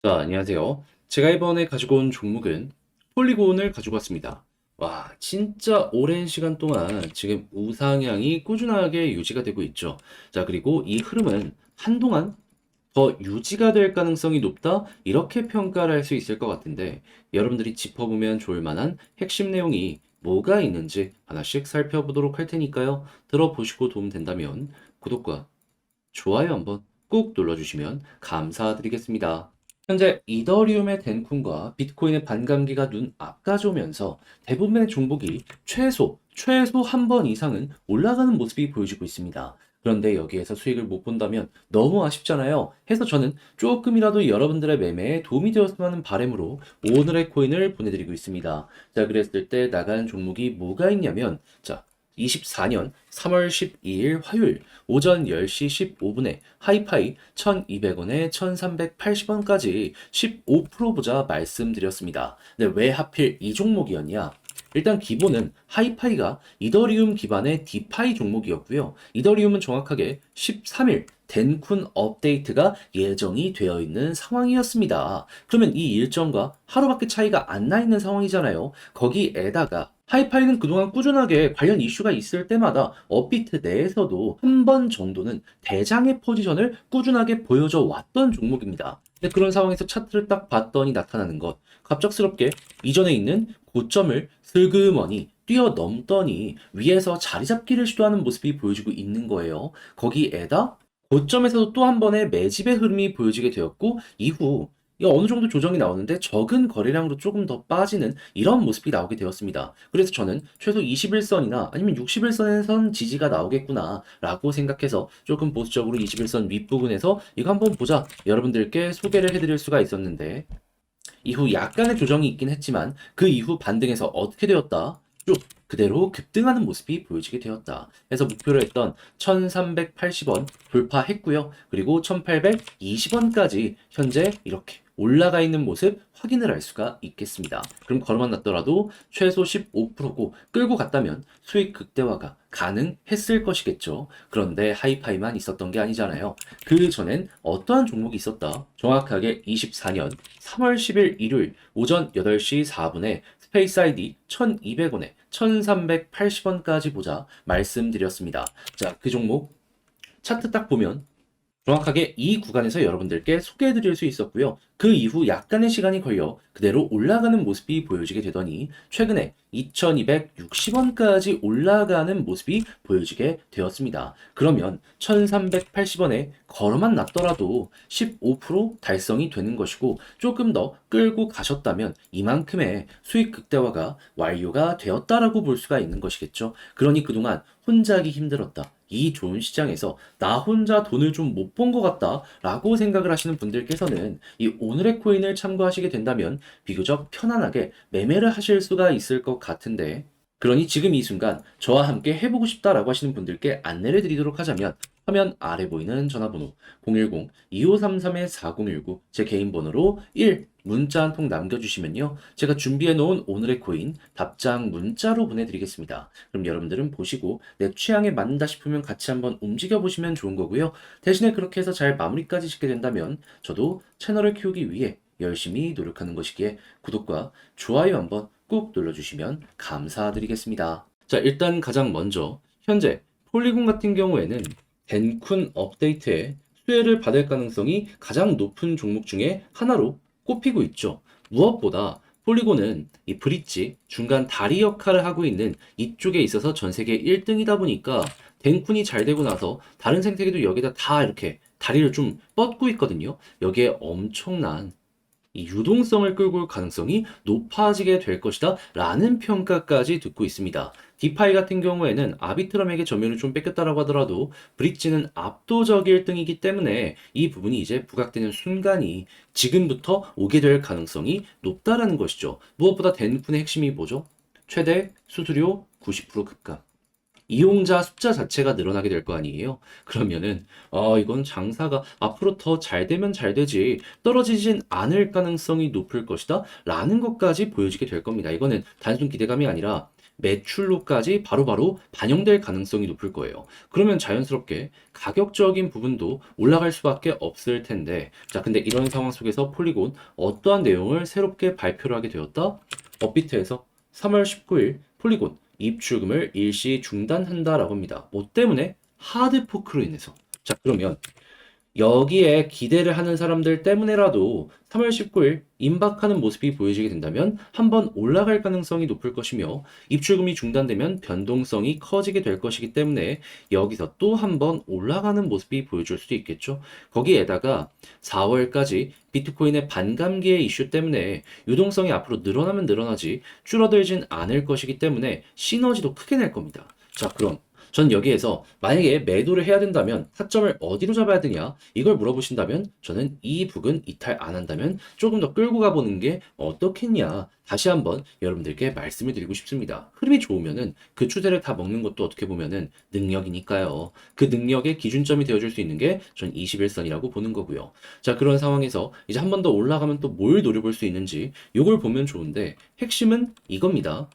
자, 안녕하세요. 제가 이번에 가지고 온 종목은 폴리곤을 가지고 왔습니다. 와, 진짜 오랜 시간 동안 지금 우상향이 꾸준하게 유지가 되고 있죠. 자, 그리고 이 흐름은 한동안 더 유지가 될 가능성이 높다, 이렇게 평가를 할 수 있을 것 같은데, 여러분들이 짚어보면 좋을 만한 핵심 내용이 뭐가 있는지 하나씩 살펴보도록 할 테니까요. 들어보시고 도움 된다면 구독과 좋아요 한번 꾹 눌러주시면 감사드리겠습니다. 현재 이더리움의 덴쿤과 비트코인의 반감기가 눈 앞까지 오면서 대부분의 종목이 최소 한 번 이상은 올라가는 모습이 보여지고 있습니다. 그런데 여기에서 수익을 못 본다면 너무 아쉽잖아요. 해서 저는 조금이라도 여러분들의 매매에 도움이 되었으면 하는 바람으로 오늘의 코인을 보내드리고 있습니다. 자, 그랬을 때 나가는 종목이 뭐가 있냐면, 자, 24년 3월 12일 화요일 오전 10시 15분에 하이파이 1200원에 1380원까지 15% 보자 말씀드렸습니다. 근데 왜 하필 이 종목이었냐? 일단 기본은 하이파이가 이더리움 기반의 디파이 종목이었고요. 이더리움은 정확하게 13일 덴쿤 업데이트가 예정이 되어 있는 상황이었습니다. 그러면 이 일정과 하루밖에 차이가 안 나 있는 상황이잖아요. 거기에다가 하이파이는 그동안 꾸준하게 관련 이슈가 있을 때마다 업비트 내에서도 한 번 정도는 대장의 포지션을 꾸준하게 보여줘 왔던 종목입니다. 근데 그런 상황에서 차트를 딱 봤더니 나타나는 것, 갑작스럽게 이전에 있는 고점을 슬그머니 뛰어넘더니 위에서 자리 잡기를 시도하는 모습이 보여지고 있는 거예요. 거기에다 고점에서도 또 한 번의 매집의 흐름이 보여지게 되었고, 이후 어느 정도 조정이 나오는데 적은 거래량으로 조금 더 빠지는 이런 모습이 나오게 되었습니다. 그래서 저는 최소 21선이나 아니면 61선에선 지지가 나오겠구나 라고 생각해서 조금 보수적으로 21선 윗부분에서 이거 한번 보자 여러분들께 소개를 해드릴 수가 있었는데, 이후 약간의 조정이 있긴 했지만 그 이후 반등해서 어떻게 되었다? 쭉 그대로 급등하는 모습이 보여지게 되었다. 해서 목표로 했던 1380원 돌파했고요. 그리고 1820원까지 현재 이렇게 올라가 있는 모습 확인을 할 수가 있겠습니다. 그럼 걸어만 놨더라도 최소 15%고 끌고 갔다면 수익 극대화가 가능했을 것이겠죠. 그런데 하이파이만 있었던 게 아니잖아요. 그 전엔 어떠한 종목이 있었다? 정확하게 24년 3월 10일 일요일 오전 8시 4분에 스페이스 아이디 1200원에 1380원까지 보자 말씀드렸습니다. 자, 그 종목 차트 딱 보면 정확하게 이 구간에서 여러분들께 소개해 드릴 수 있었고요. 그 이후 약간의 시간이 걸려 그대로 올라가는 모습이 보여지게 되더니 최근에 2260원까지 올라가는 모습이 보여지게 되었습니다. 그러면 1380원에 걸어만 놨더라도 15% 달성이 되는 것이고, 조금 더 끌고 가셨다면 이만큼의 수익 극대화가 완료가 되었다라고 볼 수가 있는 것이겠죠. 그러니 그동안 혼자 하기 힘들었다, 이 좋은 시장에서 나 혼자 돈을 좀 못 본 것 같다 라고 생각을 하시는 분들께서는 이 오늘의 코인을 참고하시게 된다면 비교적 편안하게 매매를 하실 수가 있을 것 같은데, 그러니 지금 이 순간 저와 함께 해보고 싶다라고 하시는 분들께 안내를 드리도록 하자면, 화면 아래 보이는 전화번호 010-2533-4019 제 개인 번호로 1 문자 한 통 남겨주시면요, 제가 준비해 놓은 오늘의 코인 답장 문자로 보내드리겠습니다. 그럼 여러분들은 보시고 내 취향에 맞는다 싶으면 같이 한번 움직여 보시면 좋은 거고요. 대신에 그렇게 해서 잘 마무리까지 짓게 된다면 저도 채널을 키우기 위해 열심히 노력하는 것이기에 구독과 좋아요 한번 꾹 눌러주시면 감사드리겠습니다. 자, 일단 가장 먼저 현재 폴리곤 같은 경우에는 덴쿤 업데이트에 수혜를 받을 가능성이 가장 높은 종목 중에 하나로 꼽히고 있죠. 무엇보다 폴리곤은 이 브릿지 중간 다리 역할을 하고 있는 이쪽에 있어서 전 세계 1등이다 보니까 덴쿤이 잘 되고 나서 다른 생태계도 여기다 다 이렇게 다리를 좀 뻗고 있거든요. 여기에 엄청난 이 유동성을 끌고 올 가능성이 높아지게 될 것이다 라는 평가까지 듣고 있습니다. 디파이 같은 경우에는 아비트럼에게 점유율을 좀 뺏겼다라고 하더라도 브릿지는 압도적 1등이기 때문에 이 부분이 이제 부각되는 순간이 지금부터 오게 될 가능성이 높다라는 것이죠. 무엇보다 덴쿤의 핵심이 뭐죠? 최대 수수료 90% 급감. 이용자 숫자 자체가 늘어나게 될 거 아니에요. 그러면은 이건 장사가 앞으로 더 잘 되면 잘 되지 떨어지진 않을 가능성이 높을 것이다 라는 것까지 보여지게 될 겁니다. 이거는 단순 기대감이 아니라 매출로까지 바로바로 반영될 가능성이 높을 거예요. 그러면 자연스럽게 가격적인 부분도 올라갈 수밖에 없을 텐데, 자, 근데 이런 상황 속에서 폴리곤 어떠한 내용을 새롭게 발표를 하게 되었다? 업비트에서 3월 19일 폴리곤 입출금을 일시 중단한다라고 합니다. 뭐 때문에? 하드포크로 인해서. 자, 그러면 여기에 기대를 하는 사람들 때문에라도 3월 19일 임박하는 모습이 보여지게 된다면 한번 올라갈 가능성이 높을 것이며, 입출금이 중단되면 변동성이 커지게 될 것이기 때문에 여기서 또 한번 올라가는 모습이 보여줄 수도 있겠죠. 거기에다가 4월까지 비트코인의 반감기의 이슈 때문에 유동성이 앞으로 늘어나면 늘어나지 줄어들진 않을 것이기 때문에 시너지도 크게 낼 겁니다. 자, 그럼 전 여기에서 만약에 매도를 해야 된다면 타점을 어디로 잡아야 되냐, 이걸 물어보신다면 저는 이 부근 이탈 안 한다면 조금 더 끌고 가보는 게 어떻겠냐, 다시 한번 여러분들께 말씀을 드리고 싶습니다. 흐름이 좋으면은 그 추세를 다 먹는 것도 어떻게 보면은 능력이니까요. 그 능력의 기준점이 되어줄 수 있는 게 전 21선이라고 보는 거고요. 자, 그런 상황에서 이제 한 번 더 올라가면 또 뭘 노려볼 수 있는지 요걸 보면 좋은데, 핵심은 이겁니다.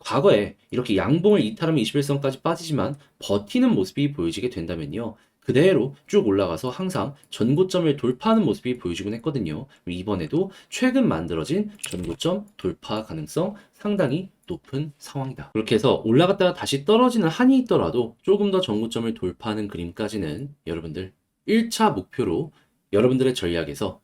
과거에 이렇게 양봉을 이탈하면 21선까지 빠지지만 버티는 모습이 보여지게 된다면요, 그대로 쭉 올라가서 항상 전고점을 돌파하는 모습이 보여지곤 했거든요. 이번에도 최근 만들어진 전고점 돌파 가능성 상당히 높은 상황이다. 그렇게 해서 올라갔다가 다시 떨어지는 한이 있더라도 조금 더 전고점을 돌파하는 그림까지는 여러분들 1차 목표로 여러분들의 전략에서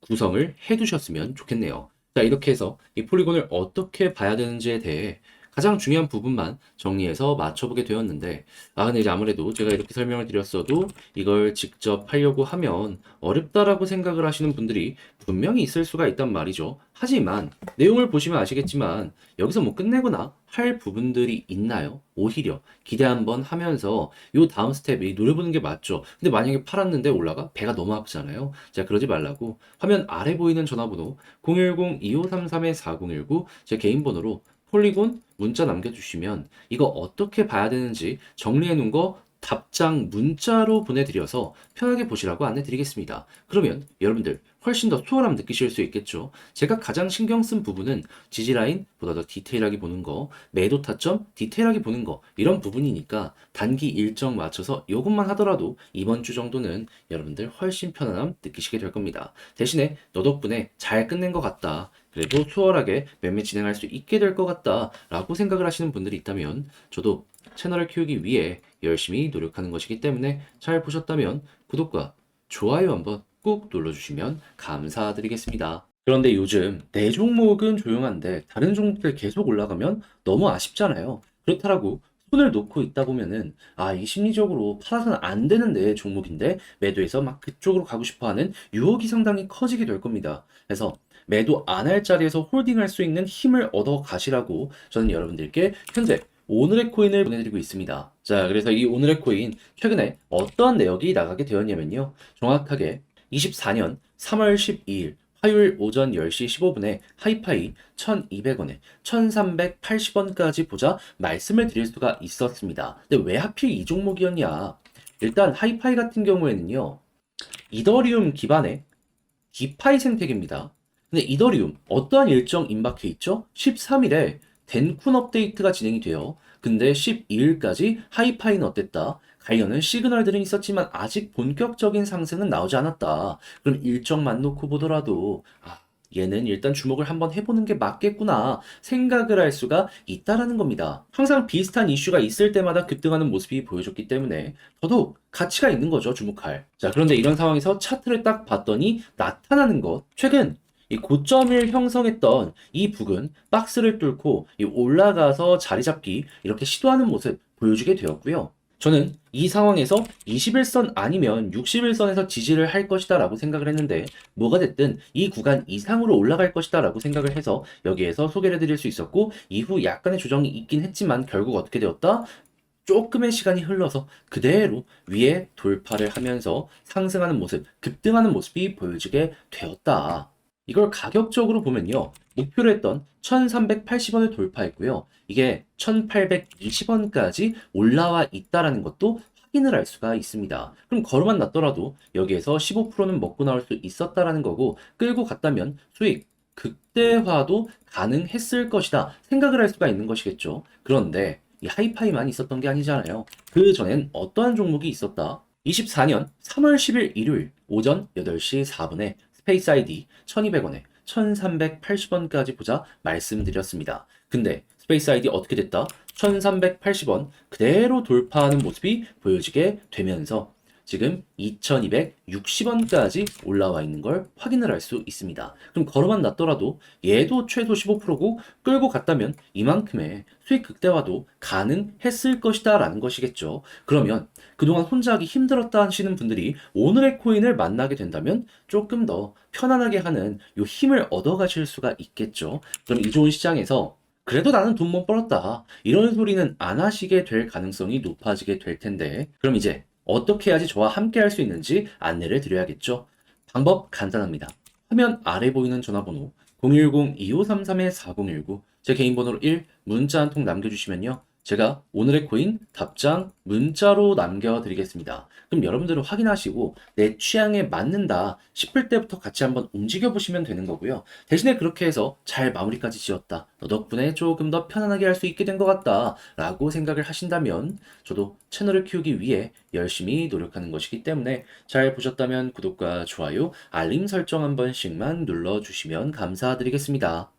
구성을 해두셨으면 좋겠네요. 자, 이렇게 해서 이 폴리곤을 어떻게 봐야 되는지에 대해 가장 중요한 부분만 정리해서 맞춰보게 되었는데, 근데 이제 아무래도 제가 이렇게 설명을 드렸어도 이걸 직접 하려고 하면 어렵다라고 생각을 하시는 분들이 분명히 있을 수가 있단 말이죠. 하지만 내용을 보시면 아시겠지만 여기서 뭐 끝내거나 할 부분들이 있나요? 오히려 기대 한번 하면서 요 다음 스텝이 노려보는 게 맞죠. 근데 만약에 팔았는데 올라가? 배가 너무 아프잖아요. 자, 그러지 말라고 화면 아래 보이는 전화번호 010-2533-4019 제 개인 번호로 폴리곤 문자 남겨주시면 이거 어떻게 봐야 되는지 정리해 놓은 거 답장 문자로 보내드려서 편하게 보시라고 안내 드리겠습니다. 그러면 여러분들 훨씬 더 수월함 느끼실 수 있겠죠. 제가 가장 신경 쓴 부분은 지지라인보다 더 디테일하게 보는 거, 매도 타점 디테일하게 보는 거, 이런 부분이니까 단기 일정 맞춰서 이것만 하더라도 이번 주 정도는 여러분들 훨씬 편안함 느끼시게 될 겁니다. 대신에 너 덕분에 잘 끝낸 것 같다, 그래도 수월하게 매매 진행할 수 있게 될 것 같다 라고 생각을 하시는 분들이 있다면 저도 채널을 키우기 위해 열심히 노력하는 것이기 때문에 잘 보셨다면 구독과 좋아요 한번 꾹 눌러주시면 감사드리겠습니다. 그런데 요즘 내 종목은 조용한데 다른 종목들 계속 올라가면 너무 아쉽잖아요. 그렇다고 손을 놓고 있다 보면은 이 심리적으로 팔아서는 안 되는 내 종목인데 매도해서 막 그쪽으로 가고 싶어 하는 유혹이 상당히 커지게 될 겁니다. 그래서 매도 안 할 자리에서 홀딩할 수 있는 힘을 얻어 가시라고 저는 여러분들께 현재 오늘의 코인을 보내드리고 있습니다. 자, 그래서 이 오늘의 코인 최근에 어떠한 내역이 나가게 되었냐면요, 정확하게 24년 3월 12일 화요일 오전 10시 15분에 하이파이 1200원에 1380원까지 보자 말씀을 드릴 수가 있었습니다. 근데 왜 하필 이 종목이었냐? 일단 하이파이 같은 경우에는요, 이더리움 기반의 디파이 생태계입니다. 근데 이더리움 어떠한 일정 임박해 있죠? 13일에 덴쿤 업데이트가 진행이 돼요. 근데 12일까지 하이파이는 어땠다? 관련은 시그널들은 있었지만 아직 본격적인 상승은 나오지 않았다. 그럼 일정만 놓고 보더라도 얘는 일단 주목을 한번 해보는 게 맞겠구나 생각을 할 수가 있다라는 겁니다. 항상 비슷한 이슈가 있을 때마다 급등하는 모습이 보여줬기 때문에 더더욱 가치가 있는 거죠, 주목할. 자, 그런데 이런 상황에서 차트를 딱 봤더니 나타나는 것, 최근 이 고점을 형성했던 이 부근 박스를 뚫고 이 올라가서 자리 잡기 이렇게 시도하는 모습 보여주게 되었고요. 저는 이 상황에서 21선 아니면 61선에서 지지를 할 것이다 라고 생각을 했는데, 뭐가 됐든 이 구간 이상으로 올라갈 것이다 라고 생각을 해서 여기에서 소개를 해드릴 수 있었고, 이후 약간의 조정이 있긴 했지만 결국 어떻게 되었다? 조금의 시간이 흘러서 그대로 위에 돌파를 하면서 상승하는 모습, 급등하는 모습이 보여지게 되었다. 이걸 가격적으로 보면요, 목표로 했던 1380원을 돌파했고요. 이게 1820원까지 올라와 있다라는 것도 확인을 할 수가 있습니다. 그럼 걸어만 놨더라도 여기에서 15%는 먹고 나올 수 있었다라는 거고, 끌고 갔다면 수익 극대화도 가능했을 것이다 생각을 할 수가 있는 것이겠죠. 그런데 이 하이파이만 있었던 게 아니잖아요. 그 전엔 어떠한 종목이 있었다? 24년 3월 10일 일요일 오전 8시 4분에 스페이스 아이디 1200원에 1380원까지 보자 말씀드렸습니다. 근데 스페이스 아이디 어떻게 됐다? 1380원 그대로 돌파하는 모습이 보여지게 되면서 지금 2260원까지 올라와 있는 걸 확인을 할 수 있습니다. 그럼 걸어만 놨더라도 얘도 최소 15%고 끌고 갔다면 이만큼의 수익 극대화도 가능했을 것이다 라는 것이겠죠. 그러면 그동안 혼자 하기 힘들었다 하시는 분들이 오늘의 코인을 만나게 된다면 조금 더 편안하게 하는 요 힘을 얻어 가실 수가 있겠죠. 그럼 이 좋은 시장에서 그래도 나는 돈 못 벌었다. 이런 소리는 안 하시게 될 가능성이 높아지게 될 텐데, 그럼 이제 어떻게 해야지 저와 함께 할 수 있는지 안내를 드려야겠죠. 방법 간단합니다. 화면 아래 보이는 전화번호 010-2533-4019 제 개인 번호로 1 문자 한 통 남겨주시면요. 제가 오늘의 코인 답장 문자로 남겨드리겠습니다. 그럼 여러분들은 확인하시고 내 취향에 맞는다 싶을 때부터 같이 한번 움직여 보시면 되는 거고요. 대신에 그렇게 해서 잘 마무리까지 지었다. 너 덕분에 조금 더 편안하게 할 수 있게 된 것 같다. 라고 생각을 하신다면 저도 채널을 키우기 위해 열심히 노력하는 것이기 때문에 잘 보셨다면 구독과 좋아요, 알림 설정 한 번씩만 눌러주시면 감사드리겠습니다.